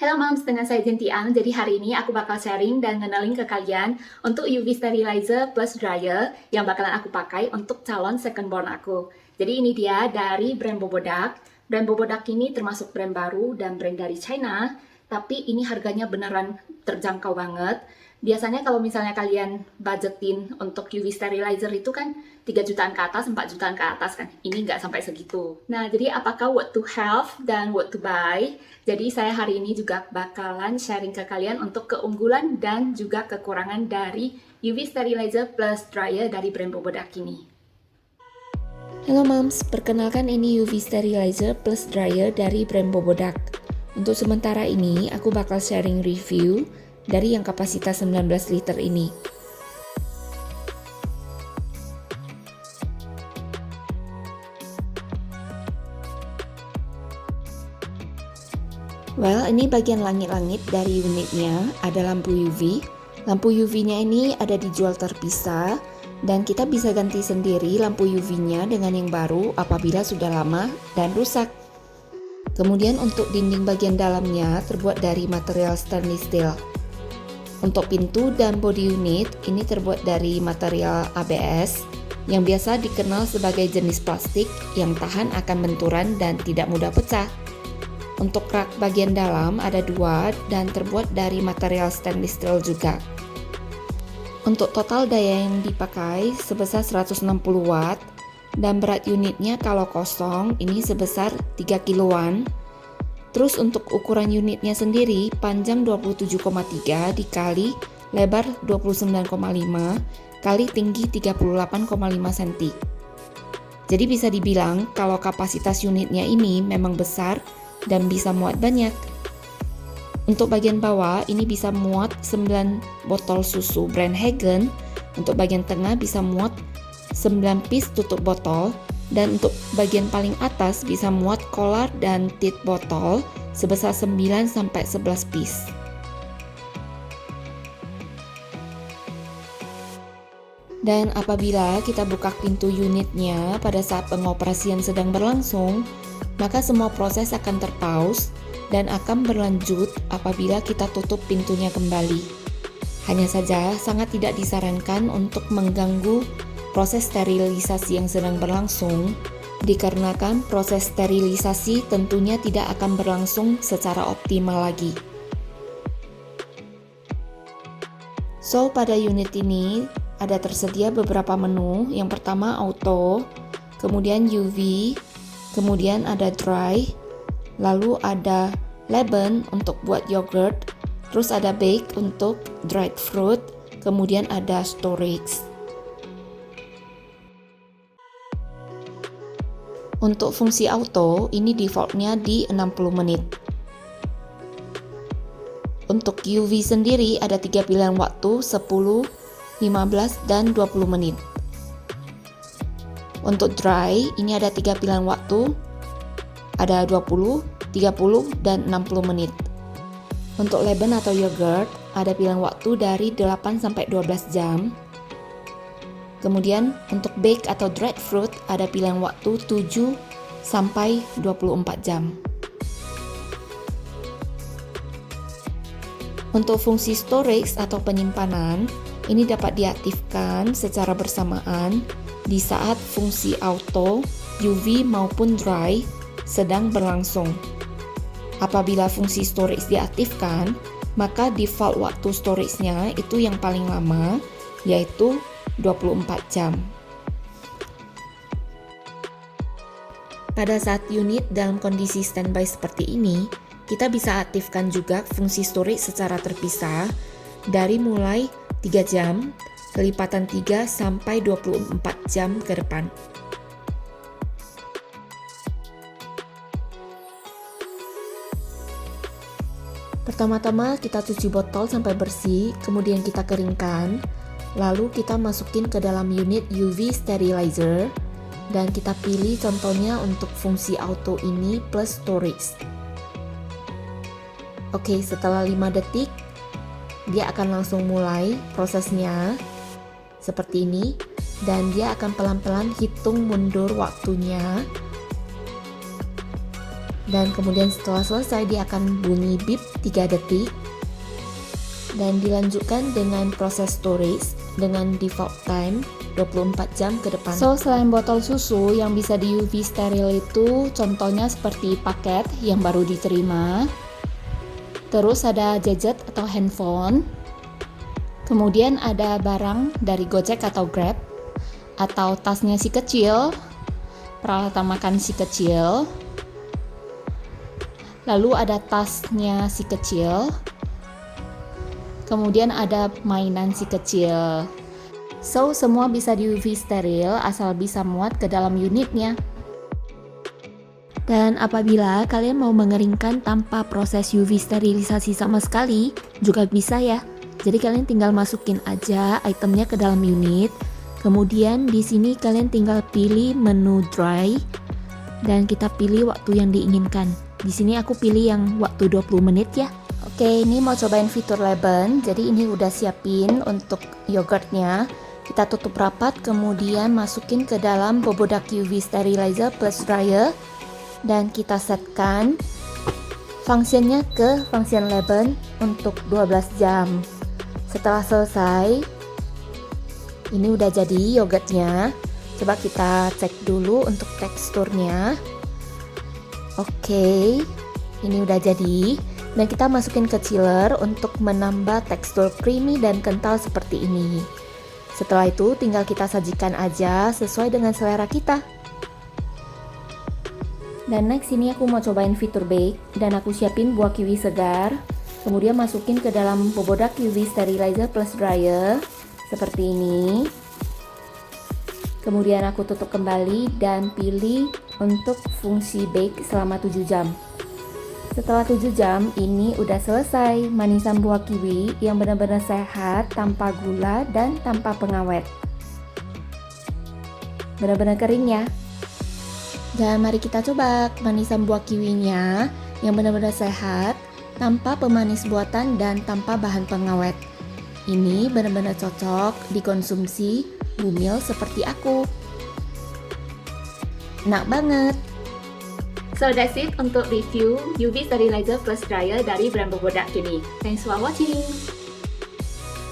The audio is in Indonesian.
Halo Moms, dengan saya Jenti Ang. Jadi hari ini aku bakal sharing dan ngenalin ke kalian untuk UV Sterilizer plus Dryer yang bakalan aku pakai untuk calon second born aku. Jadi ini dia dari brand Bobodak. Brand Bobodak ini termasuk brand baru dan brand dari China, tapi ini harganya beneran terjangkau banget. Biasanya kalau misalnya kalian budgetin untuk UV sterilizer itu kan 3 jutaan ke atas, 4 jutaan ke atas kan. Ini nggak sampai segitu. Nah, jadi apakah what to have dan what to buy? Jadi saya hari ini juga bakalan sharing ke kalian untuk keunggulan dan juga kekurangan dari UV sterilizer plus dryer dari brand Bobodak ini. Halo Moms, perkenalkan ini UV sterilizer plus dryer dari brand Bobodak. Untuk sementara ini, aku bakal sharing review dari yang kapasitas 19 liter ini. Well, ini bagian langit-langit dari unitnya, ada lampu UV. Lampu UV-nya ini ada dijual terpisah, dan kita bisa ganti sendiri lampu UV-nya dengan yang baru apabila sudah lama dan rusak. Kemudian untuk dinding bagian dalamnya terbuat dari material stainless steel. Untuk pintu dan bodi unit ini terbuat dari material ABS yang biasa dikenal sebagai jenis plastik yang tahan akan benturan dan tidak mudah pecah. Untuk rak bagian dalam ada 2 dan terbuat dari material stainless steel juga. Untuk total daya yang dipakai sebesar 160 watt dan berat unitnya kalau kosong ini sebesar 3 kiloan. Terus untuk ukuran unitnya sendiri panjang 27,3 dikali lebar 29,5 kali tinggi 38,5 cm. Jadi bisa dibilang kalau kapasitas unitnya ini memang besar dan bisa muat banyak. Untuk bagian bawah ini bisa muat 9 botol susu brand Hagen. Untuk bagian tengah bisa muat 9 piece tutup botol. Dan untuk bagian paling atas bisa muat kolar dan tit botol sebesar 9-11 piece. Dan apabila kita buka pintu unitnya pada saat pengoperasian sedang berlangsung, maka semua proses akan terpause dan akan berlanjut apabila kita tutup pintunya kembali. Hanya saja sangat tidak disarankan untuk mengganggu proses sterilisasi yang sedang berlangsung, dikarenakan proses sterilisasi tentunya tidak akan berlangsung secara optimal lagi. So, pada unit ini ada tersedia beberapa menu. Yang pertama auto, kemudian UV, kemudian ada dry, lalu ada Leben untuk buat yogurt, terus ada bake untuk dried fruit, kemudian ada storage. Untuk fungsi auto, ini defaultnya di 60 menit. Untuk UV sendiri ada 3 pilihan waktu, 10, 15, dan 20 menit. Untuk dry, ini ada 3 pilihan waktu, ada 20, 30, dan 60 menit. Untuk Leben atau yogurt, ada pilihan waktu dari 8-12 jam. Kemudian untuk bake atau dried fruit ada pilihan waktu 7-24 jam. Untuk fungsi storage atau penyimpanan, ini dapat diaktifkan secara bersamaan di saat fungsi auto, UV maupun dry sedang berlangsung. Apabila fungsi storage diaktifkan, maka default waktu storage-nya itu yang paling lama, yaitu 24 jam. Pada saat unit dalam kondisi standby seperti ini, kita bisa aktifkan juga fungsi storage secara terpisah dari mulai 3 jam, kelipatan 3 sampai 24 jam ke depan. Pertama-tama kita cuci botol sampai bersih, kemudian kita keringkan. Lalu kita masukin ke dalam unit UV sterilizer dan kita pilih contohnya untuk fungsi auto ini plus storage. Oke, setelah 5 detik dia akan langsung mulai prosesnya seperti ini dan dia akan pelan-pelan hitung mundur waktunya Dan kemudian setelah selesai dia akan bunyi beep 3 detik. Dan dilanjutkan dengan proses storage dengan default time 24 jam ke depan. So, selain botol susu yang bisa di UV steril itu contohnya seperti paket yang baru diterima. Terus ada gadget atau handphone. Kemudian ada barang dari Gojek atau Grab, atau tasnya si kecil, peralatan makan si kecil. Lalu ada tasnya si kecil. Kemudian ada mainan si kecil. So, semua bisa di UV steril asal bisa muat ke dalam unitnya. Dan apabila kalian mau mengeringkan tanpa proses UV sterilisasi sama sekali, juga bisa ya. Jadi kalian tinggal masukin aja itemnya ke dalam unit. Kemudian di sini kalian tinggal pilih menu dry dan kita pilih waktu yang diinginkan. Di sini aku pilih yang waktu 20 menit ya. Oke, ini mau cobain fitur Leben. Jadi ini udah siapin untuk yogurtnya. Kita tutup rapat, kemudian masukin ke dalam Bobodak UV Sterilizer plus Dryer. Dan kita setkan fungsinya ke function Leben untuk 12 jam. Setelah selesai, ini udah jadi yogurtnya. Coba kita cek dulu untuk teksturnya. Oke, ini udah jadi. Dan kita masukin ke chiller untuk menambah tekstur creamy dan kental seperti ini. Setelah itu tinggal kita sajikan aja sesuai dengan selera kita. Dan next ini aku mau cobain fitur bake dan aku siapin buah kiwi segar. Kemudian masukin ke dalam Bobodak UV Sterilizer plus Dryer seperti ini. Kemudian aku tutup kembali dan pilih untuk fungsi bake selama 7 jam. Setelah 7 jam ini udah selesai manisan buah kiwi yang benar-benar sehat tanpa gula dan tanpa pengawet. Benar-benar kering ya. Dan mari kita coba manisan buah kiwinya yang benar-benar sehat tanpa pemanis buatan dan tanpa bahan pengawet. Ini benar-benar cocok dikonsumsi bumil seperti aku. Enak banget. So that's it untuk review UV Sterilizer plus Dryer dari brand Bobodak ini. Thanks for watching.